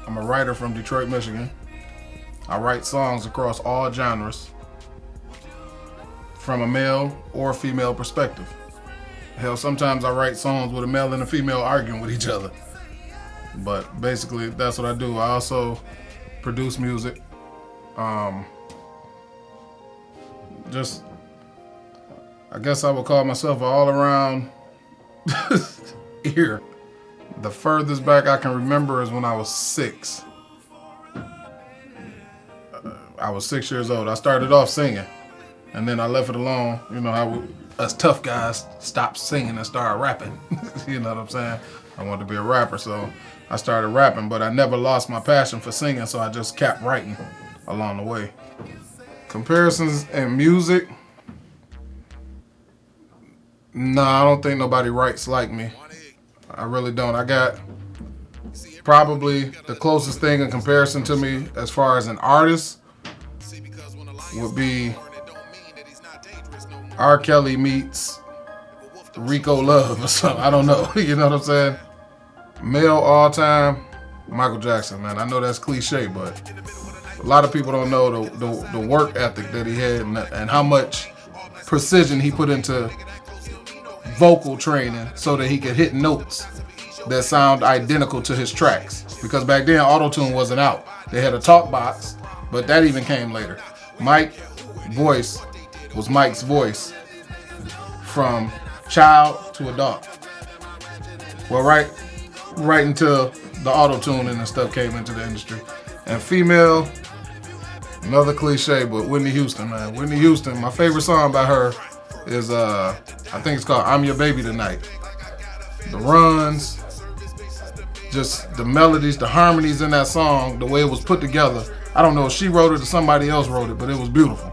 I'm a writer from Detroit, Michigan. I write songs across all genres from a male or female perspective. Hell, sometimes I write songs with a male and a female arguing with each other. But basically, that's what I do. I also produce music. Just, I guess I would call myself an all-around ear. The furthest back I can remember is when I was 6. I was 6 years old. I started off singing, and then I left it alone. You know how us tough guys stopped singing and started rapping. You know what I'm saying? I wanted to be a rapper, so I started rapping, but I never lost my passion for singing, so I just kept writing along the way. Comparisons in music? Nah, I don't think nobody writes like me. I really don't. I got probably the closest thing in comparison to me as far as an artist would be R. Kelly meets Rico Love or something. I don't know. You know what I'm saying? Male all time, Michael Jackson, man. I know that's cliche, but a lot of people don't know the work ethic that he had and how much precision he put into vocal training so that he could hit notes that sound identical to his tracks. Because back then, auto-tune wasn't out. They had a talk box, but that even came later. Mike's voice was Mike's voice from child to adult. Well, right until the auto-tuning and stuff came into the industry. And female, another cliche, but Whitney Houston, man. Whitney Houston, my favorite song by her is, I think it's called I'm Your Baby Tonight. The runs, just the melodies, the harmonies in that song, the way it was put together. I don't know if she wrote it or somebody else wrote it, but it was beautiful.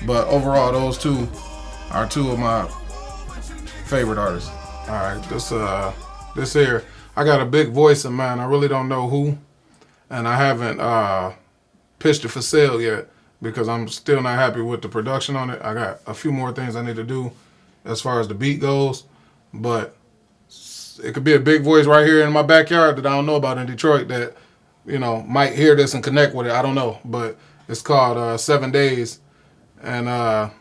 But overall, those two are two of my favorite artists. All right, this here, I got a big voice in mind. I really don't know who, and I haven't pitched it for sale yet because I'm still not happy with the production on it. I got a few more things I need to do as far as the beat goes, but it could be a big voice right here in my backyard that I don't know about in Detroit that, you know, might hear this and connect with it. I don't know, but it's called 7 Days, and I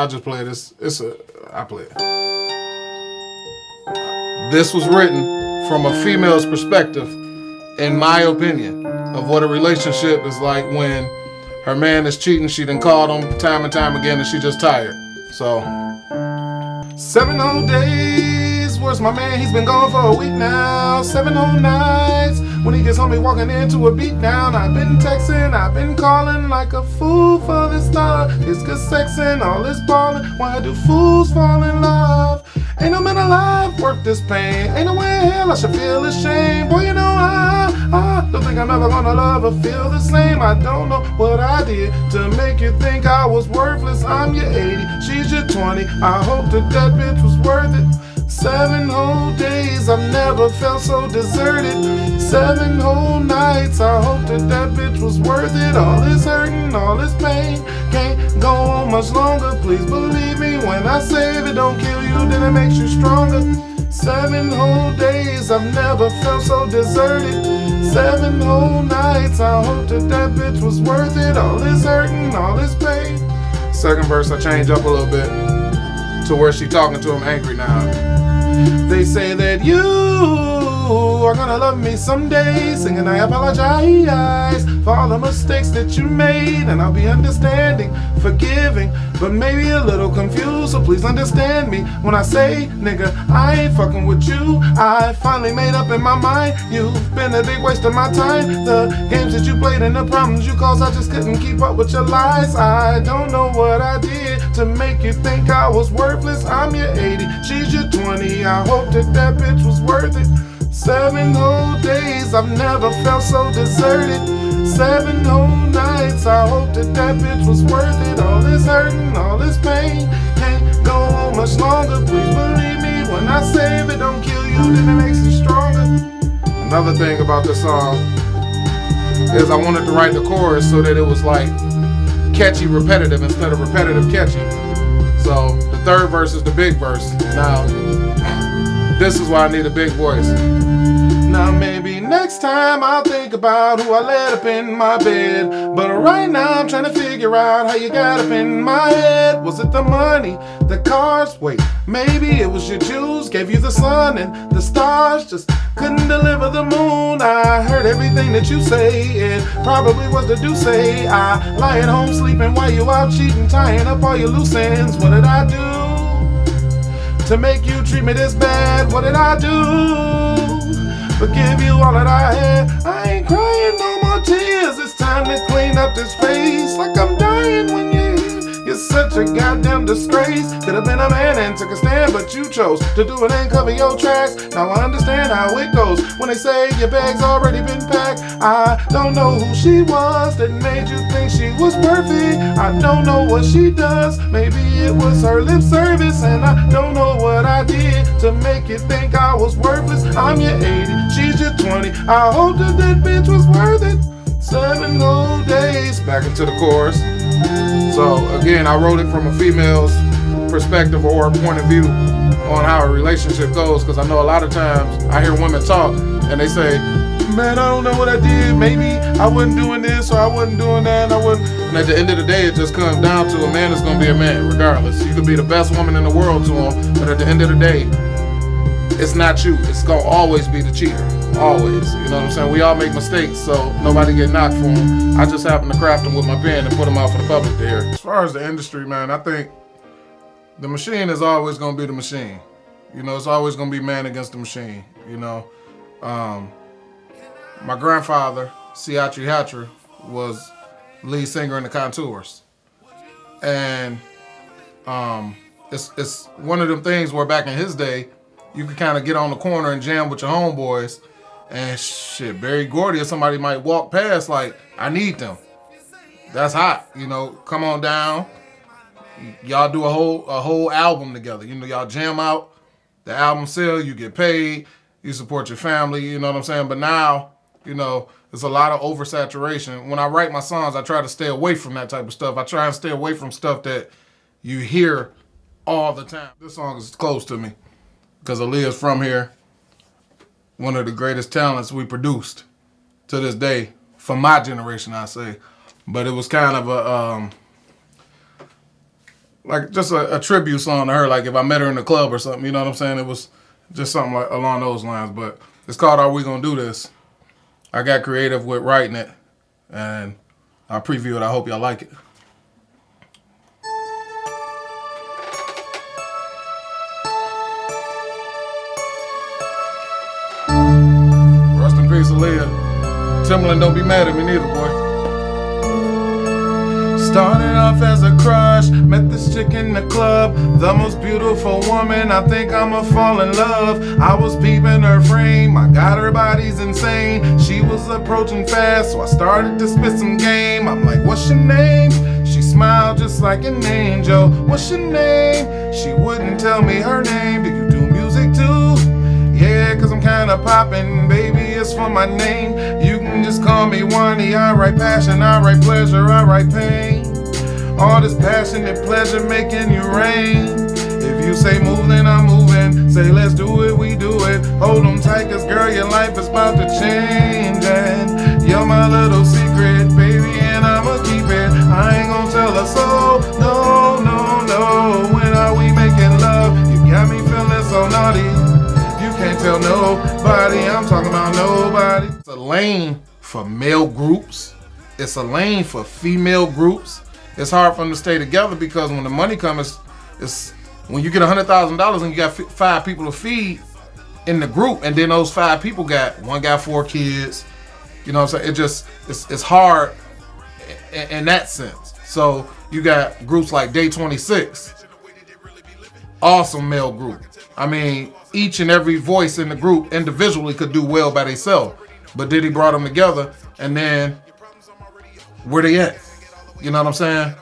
just play this. I play it. This was written from a female's perspective, in my opinion, of what a relationship is like when her man is cheating. She done called him time and time again, and she just tired. So, 7 whole days. Where's my man? He's been gone for a week now. 7 whole nights. When he gets home, he walking into a beat down. I've been texting, I've been calling like a fool for this love. It's good sex and all this ballin'. Why do fools fall in love? Ain't no man alive worth this pain. Ain't no way in hell I should feel ashamed. Boy, you know I don't think I'm ever gonna love or feel the same. I don't know what I did to make you think I was worthless. I'm your 80, she's your 20. I hope that bitch was worth it. 7 whole days, I've never felt so deserted. 7 whole nights, I hope that bitch was worth it. All this hurting, all this pain, can't go on much longer. Please believe me when I say if it don't kill you, then it makes you stronger. 7 whole days, I've never felt so deserted. 7 whole nights, I hope that bitch was worth it. All this hurting, all this pain. Second verse, I change up a little bit to where she talking to him angry now. They say that you are gonna love me someday, singing I apologize for all the mistakes that you made, and I'll be understanding, forgiving, but maybe a little confused, so please understand me when I say, nigga, I ain't fucking with you. I finally made up in my mind, you've been a big waste of my time. The games that you played and the problems you caused, I just couldn't keep up with your lies. I don't know what I did to make you think I was worthless. I'm your 80, she's your 20. I hope that bitch was worth it. 7 whole days, I've never felt so deserted. 7 whole nights, I hope that bitch was worth it. All this hurting, all this pain, can't go on much longer. Please believe me when I say if it don't kill you, then it makes you stronger. Another thing about this song is I wanted to write the chorus so that it was like catchy repetitive instead of repetitive catchy. So the third verse is the big verse. Now, this is why I need a big voice. Now maybe next time I'll think about who I let up in my bed. But right now I'm trying to figure out how you got up in my head. Was it the money, the cars? Wait, maybe it was your Jews. Gave you the sun and the stars, just couldn't deliver the moon. I heard everything that you say, it probably was the deuce. I lie at home sleeping while you out cheating, tying up all your loose ends. What did I do to make you treat me this bad? What did I do? But give you all that I had. I ain't crying no more tears. It's time to clean up this face. Like I'm dying when you're here. You're such a goddamn disgrace. Could have been a man and took a stand, but you chose to do it and cover your tracks. Now I understand how it goes when they say your bag's already been packed. I don't know who she was that made you think she was perfect. I don't know what she does. Maybe it was her lip service, and I don't know what I did to make you think I was worthless. I'm your 80, she's your 20. I hope that bitch was worth it. 7 whole days. Back into the chorus. So again, I wrote it from a female's perspective or point of view on how a relationship goes, because I know a lot of times I hear women talk and they say, man, I don't know what I did. Maybe I wasn't doing this or I wasn't doing that. And at the end of the day, it just comes down to a man is going to be a man regardless. You could be the best woman in the world to him, but at the end of the day, it's not you. It's going to always be the cheater. Always. You know what I'm saying? We all make mistakes, so nobody get knocked for them. I just happen to craft them with my pen and put them out for the public to hear. As far as the industry, man, I think the machine is always going to be the machine. You know, it's always going to be man against the machine, you know. My grandfather, Siatri Hatcher, was lead singer in the Contours. And it's one of them things where back in his day, you could kind of get on the corner and jam with your homeboys, and shit, Barry Gordy or somebody might walk past like, I need them. That's hot, you know, come on down. Y'all do a whole album together. You know, y'all jam out, the album sell, you get paid, you support your family, you know what I'm saying? But now, you know, there's a lot of oversaturation. When I write my songs, I try to stay away from that type of stuff. I try and stay away from stuff that you hear all the time. This song is close to me because Aaliyah's from here. One of the greatest talents we produced to this day, for my generation, I say. But it was kind of a, like just a tribute song to her, like if I met her in the club or something, you know what I'm saying? It was just something like along those lines. But it's called Are We Gonna Do This? I got creative with writing it, and I'll preview it. I hope y'all like it. Rest in peace, Aaliyah. Timberland, don't be mad at me neither, boy. Started off as a crush, met this chick in the club, the most beautiful woman, I think I'ma fall in love. I was peeping her frame, I got her body's insane. She was approaching fast, so I started to spit some game. I'm like, what's your name? She smiled just like an angel. What's your name? She wouldn't tell me her name. Do you do music too? Yeah, cause I'm kinda poppin', baby, it's for my name. You can just call me Juany. I write passion, I write pleasure, I write pain. All this passionate pleasure making you rain. If you say move, then I'm moving. Say let's do it, we do it. Hold on tight, cause girl, your life is about to change. And you're my little secret, baby, and I'ma keep it. I ain't gonna tell a soul, no, no, no. When are we making love? You got me feeling so naughty. You can't tell nobody, I'm talking about nobody. It's a lane for male groups. It's a lane for female groups. It's hard for them to stay together because when the money comes, it's when you get $100,000 and you got 5 people to feed in the group, and then those 5 people one got 4 kids. You know what I'm saying? It's hard in that sense. So you got groups like Day 26, awesome male group. I mean, each and every voice in the group individually could do well by themselves, but Diddy brought them together, and then where they at? You know what I'm saying?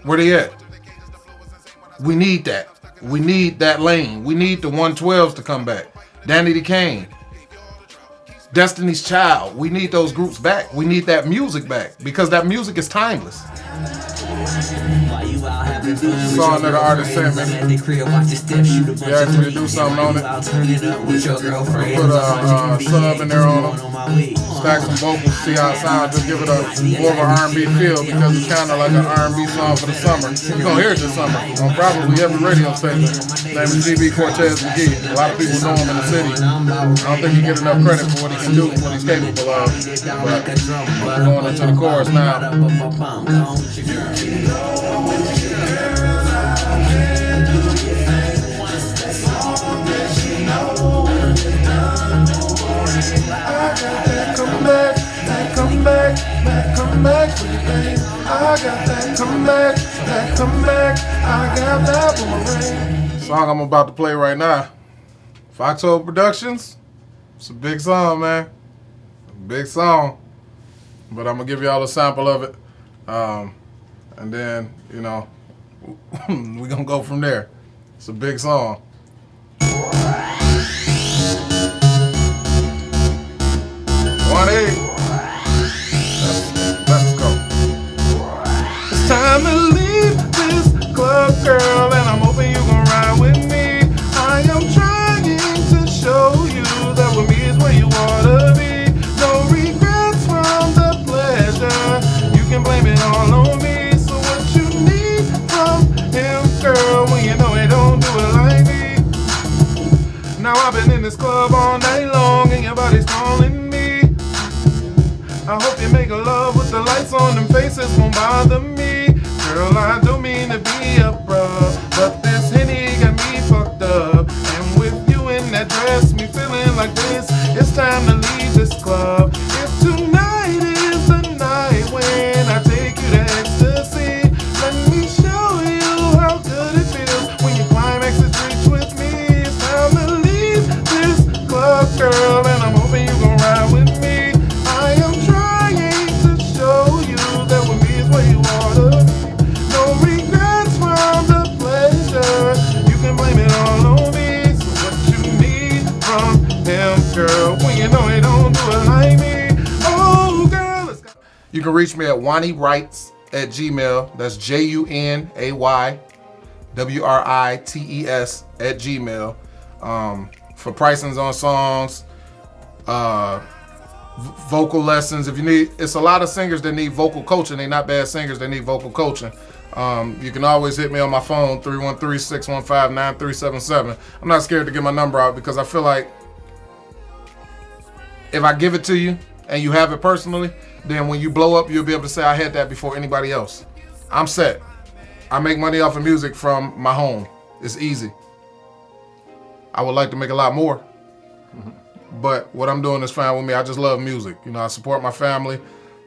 Where they at? We need that. We need that lane. We need the 112s to come back. Danny the Kane. Destiny's Child. We need those groups back. We need that music back because that music is timeless. While you out having song that the artist sent me. He asked me to do something on it. Put a sub in there on them. Stack some vocals, see how it sounds. Just give it a more of an R&B feel because it's kind of like an R&B song for the summer. You're going to hear it this summer on probably every radio station. His name is GB Cortez McGee. A lot of people know him in the city. I don't think he get enough credit for what he can do, what he's capable of. But we're going into the chorus now. Come back for you, babe. I got that come back, I got that boomerang. Song I'm about to play right now, Foxhole Productions. It's a big song, man. Big song. But I'm gonna give y'all a sample of it. And then, you know, we're gonna go from there. It's a big song. Juany. Let's go. It's time to leave this club, girl, and I'm hoping you gon' ride with me. I am trying to show you that with me is where you wanna be. No regrets from the pleasure. You can blame it all on me. So what you need from him, girl, when you know he don't do it like me. Now I've been in this club all night long and your body's calling me. I hope you make love with the lights on, them faces won't bother me. Girl, I don't mean to be abrupt, but this Henny got me fucked up. And with you in that dress, me feeling like this, it's time to leave this club. If tonight is the night when I take you to ecstasy, let me show you how good it feels when your climax is reached with me. It's time to leave this club, girl, and I'm hoping you gon' ride with me. I am trying to show you that with me is where you wanna be. No regrets from the pleasure. You can blame it all on me. So what you need from him, girl, when you know he don't do it like me. Oh, girl, let's go. You can reach me at juanywrites@gmail. That's JUNAYWRITES@gmail. For pricings on songs, vocal lessons. If you need, it's a lot of singers that need vocal coaching. They're not bad singers, they need vocal coaching. You can always hit me on my phone, 313-615-9377. I'm not scared to get my number out because I feel like if I give it to you and you have it personally, then when you blow up, you'll be able to say I had that before anybody else. I'm set. I make money off of music from my home. It's easy. I would like to make a lot more. But what I'm doing is fine with me. I just love music. You know, I support my family.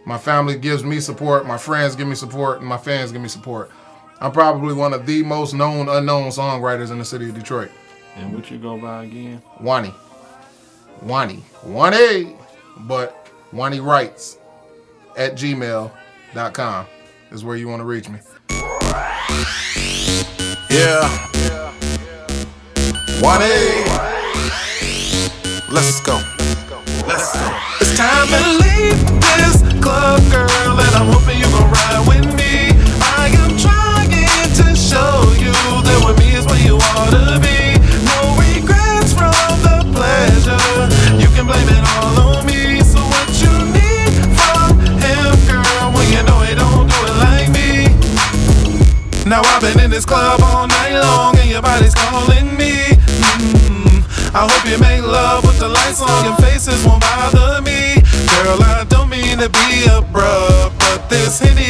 My family gives me support. My friends give me support. And my fans give me support. I'm probably one of the most known, unknown songwriters in the city of Detroit. And what you go by again? Juany. Juany. But juanywrites@gmail.com is where you want to reach me. Yeah. Juany. Let's go. Let's go. It's time to leave this club, girl, and I'm hoping you gon' ride with me. I am trying to show you that with me is where you wanna be. No regrets from the pleasure. You can blame it all on me. So what you need from him, girl, when you know he don't do it like me. Now I've been in this club all night long and your body's calling me. I hope you make love with the lights on, your faces won't bother me. Girl, I don't mean to be abrupt, but this Henny